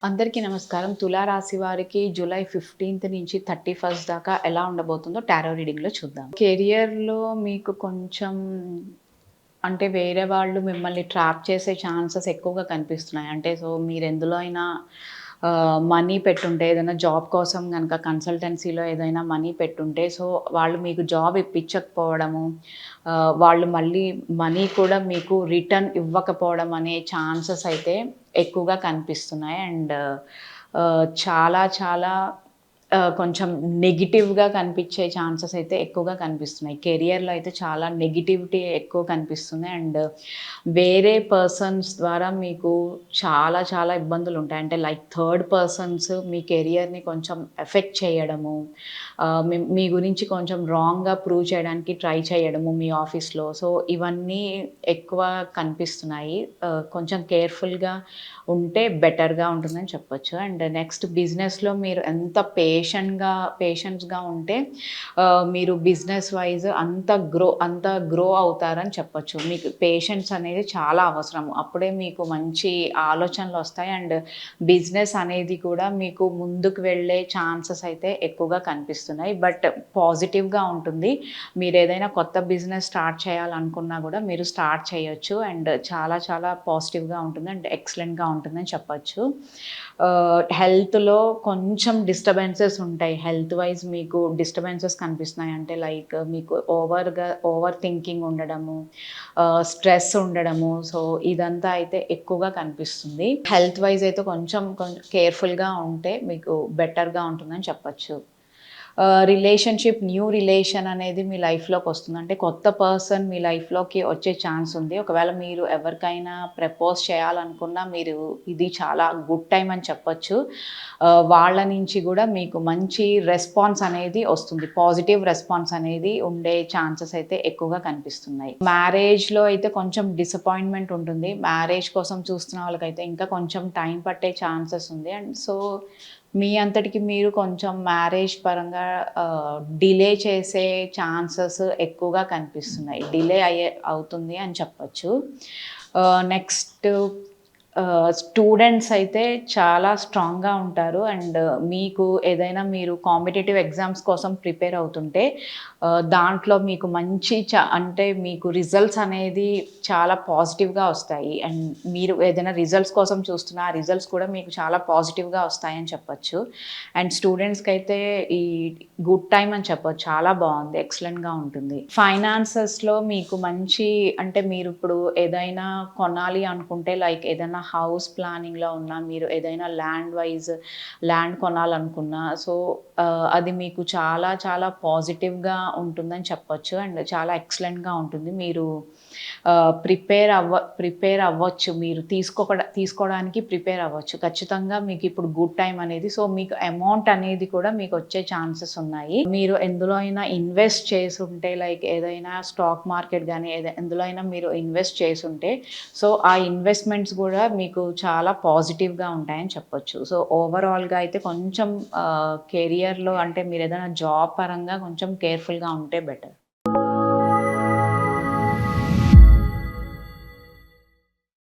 అందరికీ నమస్కారం. తులా రాశి వారికి జూలై 15థ్ నుంచి 31st దాకా ఎలా ఉండబోతుందో టారో రీడింగ్‌లో చూద్దాం. కెరియర్‌లో మీకు కొంచెం అంటే వేరే వాళ్ళు మిమ్మల్ని ట్రాప్ చేసే ఛాన్సెస్ ఎక్కువగా కనిపిస్తున్నాయి. అంటే మీరెందులో అయినా మనీ పెట్టుంటే ఏదైనా జాబ్ కోసం గనక కన్సల్టెన్సీలో ఏదైనా మనీ పెట్టుంటే వాళ్ళు మీకు జాబ్ ఇప్పించకపోవడము, వాళ్ళు మళ్ళీ మనీ కూడా మీకు రిటర్న్ ఇవ్వకపోవడం అనే ఛాన్సెస్ అయితే ఎక్కువగా కనిపిస్తున్నాయి. అండ్ చాలా చాలా కొంచెం నెగెటివ్‌గా కనిపించే ఛాన్సెస్ అయితే ఎక్కువగా కనిపిస్తున్నాయి. కెరియర్‌లో అయితే చాలా నెగెటివిటీ ఎక్కువ కనిపిస్తుంది. అండ్ వేరే పర్సన్స్ ద్వారా మీకు చాలా చాలా ఇబ్బందులుంటాయి. అంటే లైక్ థర్డ్ పర్సన్స్ మీ కెరియర్‌ని కొంచెం ఎఫెక్ట్ చేయడము, మీ గురించి కొంచెం రాంగ్‌గా ప్రూవ్ చేయడానికి ట్రై చేయడము మీ ఆఫీస్‌లో. ఇవన్నీ ఎక్కువ కనిపిస్తున్నాయి. కొంచెం కేర్‌ఫుల్‌గా ఉంటే బెటర్‌గా ఉంటుందని చెప్పొచ్చు. అండ్ నెక్స్ట్ బిజినెస్‌లో మీరు ఎంత పేషెన్స్‌గా ఉంటే మీరు బిజినెస్ వైస్ అంత గ్రో అవుతారని చెప్పొచ్చు. మీకు పేషెన్స్ అనేది చాలా అవసరం. అప్పుడే మీకు మంచి ఆలోచనలొస్తాయి. అండ్ బిజినెస్ అనేది కూడా మీకు ముందుకు వెళ్ళే ఛాన్సెస్ అయితే ఎక్కువగా కనిపిస్తున్నాయి. బట్ పాజిటివ్‌గా ఉంటుంది. మీరేదైనా కొత్త బిజినెస్ స్టార్ట్ చేయాలనుకున్నా కూడా మీరు స్టార్ట్ చేయొచ్చు. అండ్ చాలా చాలా పాజిటివ్‌గా ఉంటుంది. అండ్ ఎక్సలెంట్‌గా ఉంటుందని చెప్పొచ్చు. హెల్త్‌లో కొంచెం డిస్టర్బెన్సెస్ ఉంటాయి. హెల్త్ వైస్ మీకు డిస్టర్బెన్సెస్ కనిపిస్తున్నాయి. అంటే లైక్ మీకు ఓవర్ థింకింగ్ ఉండడము, స్ట్రెస్ ఉండడము. ఇదంతా అయితే ఎక్కువగా కనిపిస్తుంది. హెల్త్ వైస్ అయితే కొంచెం కేర్‌ఫుల్‌గా ఉంటే మీకు బెటర్‌గా ఉంటుందని చెప్పొచ్చు. న్యూ రిలేషన్ అనేది మీ లైఫ్‌లోకొస్తుంది. అంటే కొత్త పర్సన్ మీ లైఫ్‌లోకి వచ్చే ఛాన్స్ ఉంది. ఒకవేళ మీరు ఎవరికైనా ప్రపోజ్ చేయాలనుకున్నా ఇది చాలా గుడ్ టైమ్ అని చెప్పొచ్చు. వాళ్ళ నుంచి గూడా మీకు మంచి రెస్పాన్స్ అనేది వస్తుంది. పాజిటివ్ రెస్పాన్స్ అనేది ఉండే ఛాన్సెస్ అయితే ఎక్కువగా కనిపిస్తున్నాయి. మ్యారేజ్‌లో అయితే కొంచెం డిసప్పాయింట్‌మెంట్ ఉంటుంది. మ్యారేజ్ కోసం చూస్తున్న వాళ్ళకైతే ఇంకా కొంచెం టైం పట్టే ఛాన్సెస్ ఉంది. అండ్ మీ అంతటికి మీరు కొంచెం మ్యారేజ్ పరంగా డిలే చేసే ఛాన్సెస్ ఎక్కువగా కనిపిస్తున్నాయి. అవుతుంది అని చెప్పొచ్చు. నెక్స్ట్ స్టూడెంట్స్ అయితే చాలా స్ట్రాంగ్‌గా ఉంటారు. అండ్ ఏదైనా మీరు కాంపిటీటివ్ ఎగ్జామ్స్ కోసం ప్రిపేర్ అవుతుంటే దాంట్లో మీకు మంచి అంటే మీకు రిజల్ట్స్ అనేది చాలా పాజిటివ్‌గా వస్తాయి. అండ్ మీరు ఏదైనా రిజల్ట్స్ కోసం చూస్తున్న ఆ రిజల్ట్స్ కూడా మీకు చాలా పాజిటివ్‌గా వస్తాయని చెప్పొచ్చు. అండ్ స్టూడెంట్స్‌కైతే ఈ గుడ్ టైమ్ అని చెప్పొచ్చు. చాలా బావుంది. ఎక్సలెంట్‌గా ఉంటుంది. ఫైనాన్సెస్‌లో మీకు అంటే మీరిప్పుడు ఏదైనా కొనాలి అనుకుంటే లైక్ ఏదైనా హౌస్ ప్లానింగ్‌లో ఉన్నా, మీరు ఏదైనా ల్యాండ్ కొనాలనుకున్నా అది మీకు చాలా చాలా పాజిటివ్‌గా ఉంటుందని చెప్పొచ్చు. అండ్ చాలా ఎక్సలెంట్‌గా ఉంటుంది. మీరు ప్రిపేర్ అవ్వచ్చు. మీరు తీసుకోవడానికి ప్రిపేర్ అవ్వచ్చు. ఖచ్చితంగా మీకిప్పుడు గుడ్ టైమ్ అనేది. మీకు అమౌంట్ అనేది కూడా మీకొచ్చే ఛాన్సెస్ ఉన్నాయి. మీరు ఎందులో అయినా ఇన్వెస్ట్ చేసుంటే లైక్ ఏదైనా స్టాక్ మార్కెట్ గానీ ఎందులో అయినా మీరు ఇన్వెస్ట్ చేసుంటే ఆ ఇన్వెస్ట్‌మెంట్స్ గూడా మీకు చాలా పాజిటివ్‌గా ఉంటాయని చెప్పొచ్చు. ఓవరాల్‌గా అయితే కొంచెం కెరియర్‌లో అంటే మీరేదైనా జాబ్ పరంగా కొంచెం కేర్‌ఫుల్‌గా ఉంటే బెటర్.